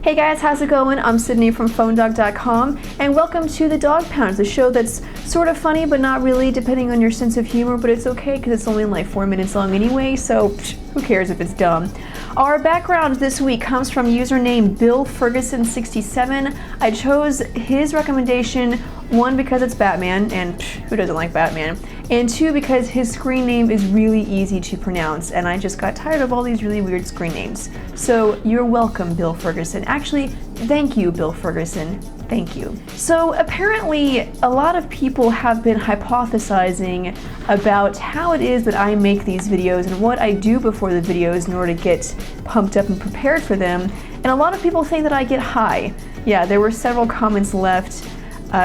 Hey guys, how's it going? I'm Sydney from PhoneDog.com, and welcome to The Dog Pound, the show that's sort of funny but not really, depending on your sense of humor, but it's okay because it's only like 4 minutes long anyway, so who cares if it's dumb. Our background this week comes from username BillFerguson67. I chose his recommendation, one, because it's Batman, and who doesn't like Batman? And two, because his screen name is really easy to pronounce, and I just got tired of all these really weird screen names. So you're welcome, Bill Ferguson. Actually, thank you, Bill Ferguson. Thank you. So apparently, a lot of people have been hypothesizing about how it is that I make these videos and what I do before the videos in order to get pumped up and prepared for them. And a lot of people think that I get high. Yeah, there were several comments left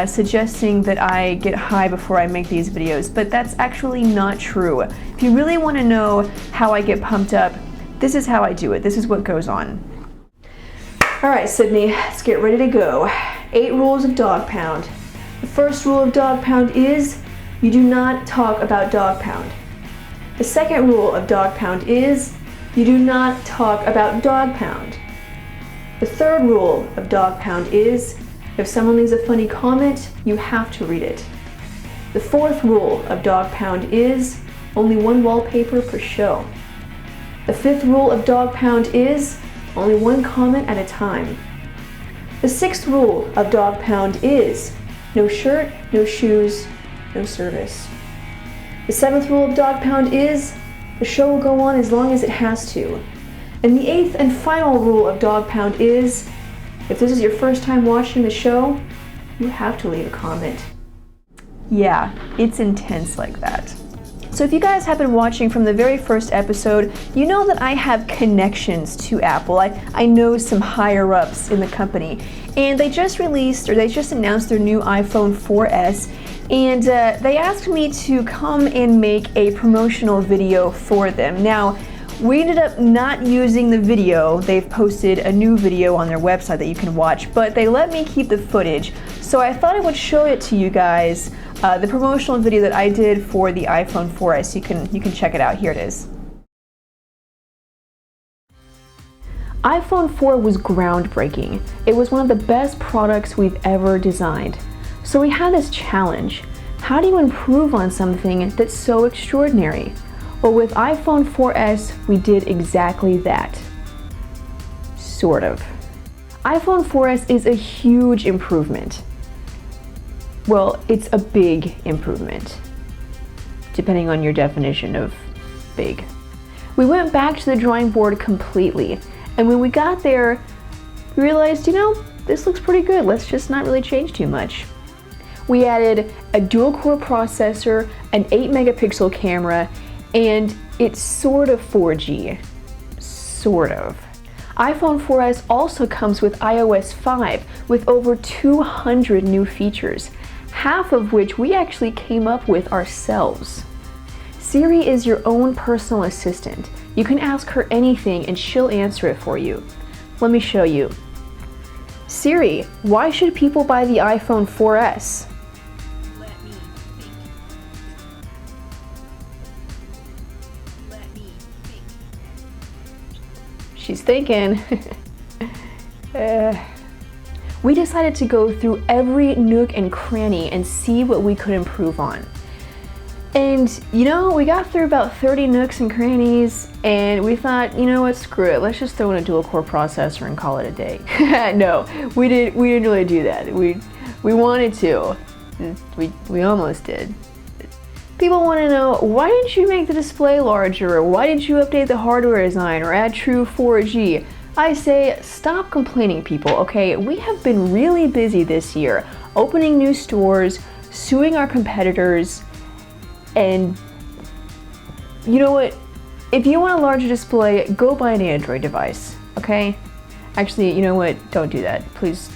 suggesting that I get high before I make these videos, but that's actually not true. If you really want to know how I get pumped up, this is how I do it. This is what goes on. All right, Sydney, let's get ready to go. 8 rules of Dog Pound. The first rule of Dog Pound is you do not talk about Dog Pound. The second rule of Dog Pound is you do not talk about Dog Pound. The third rule of Dog Pound is if someone leaves a funny comment, you have to read it. The fourth rule of Dog Pound is only one wallpaper per show. The fifth rule of Dog Pound is only one comment at a time. The sixth rule of Dog Pound is no shirt, no shoes, no service. The seventh rule of Dog Pound is the show will go on as long as it has to. And the eighth and final rule of Dog Pound is if this is your first time watching the show, you have to leave a comment. Yeah, it's intense like that. So if you guys have been watching from the very first episode, you know that I have connections to Apple. I know some higher ups in the company, and they just announced their new iPhone 4S, and they asked me to come and make a promotional video for them. Now, we ended up not using the video. They've posted a new video on their website that you can watch, but they let me keep the footage. So I thought I would show it to you guys, the promotional video that I did for the iPhone 4S. You can check it out. Here it is. iPhone 4 was groundbreaking. It was one of the best products we've ever designed. So we had this challenge. How do you improve on something that's so extraordinary? Well, with iPhone 4S, we did exactly that. Sort of. iPhone 4S is a huge improvement. Well, it's a big improvement, depending on your definition of big. We went back to the drawing board completely, and when we got there, we realized, this looks pretty good. Let's just not really change too much. We added a dual-core processor, an 8-megapixel camera, and it's sort of 4G. Sort of. iPhone 4S also comes with iOS 5 with over 200 new features, half of which we actually came up with ourselves. Siri is your own personal assistant. You can ask her anything and she'll answer it for you. Let me show you. Siri, why should people buy the iPhone 4S? She's thinking. We decided to go through every nook and cranny and see what we could improve on. And we got through about 30 nooks and crannies, and we thought, what, screw it, let's just throw in a dual-core processor and call it a day. No, we didn't really do that. We wanted to. We almost did. People want to know, why didn't you make the display larger, or why didn't you update the hardware design, or add true 4G? I say, stop complaining, people, okay? We have been really busy this year, opening new stores, suing our competitors, and you know what? If you want a larger display, go buy an Android device, okay? Actually, you know what? Don't do that. Please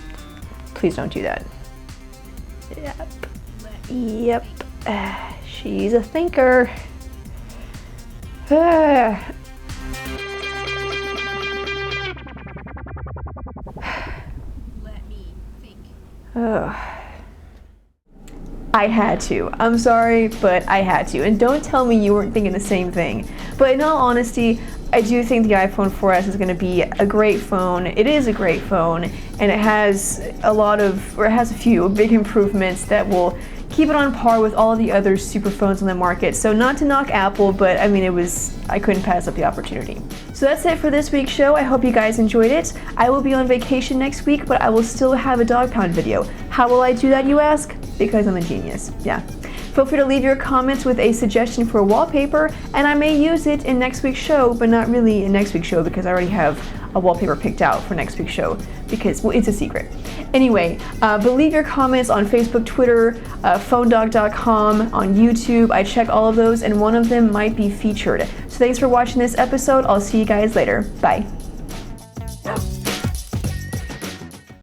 don't do that. Yep. She's a thinker. Let me think. I had to. I'm sorry, but I had to. And don't tell me you weren't thinking the same thing. But in all honesty, I do think the iPhone 4S is going to be a great phone. It is a great phone, and it has a few big improvements that will keep it on par with all the other super phones on the market. So not to knock Apple, but I mean, I couldn't pass up the opportunity. So that's it for this week's show. I hope you guys enjoyed it. I will be on vacation next week, but I will still have a dog pound video. How will I do that, you ask? Because I'm a genius. Yeah. Feel free to leave your comments with a suggestion for a wallpaper, and I may use it in next week's show, but not really in next week's show because I already have a wallpaper picked out for next week's show because, well, it's a secret. Anyway, but leave your comments on Facebook, Twitter, phonedog.com, on YouTube. I check all of those, and one of them might be featured. So thanks for watching this episode. I'll see you guys later. Bye.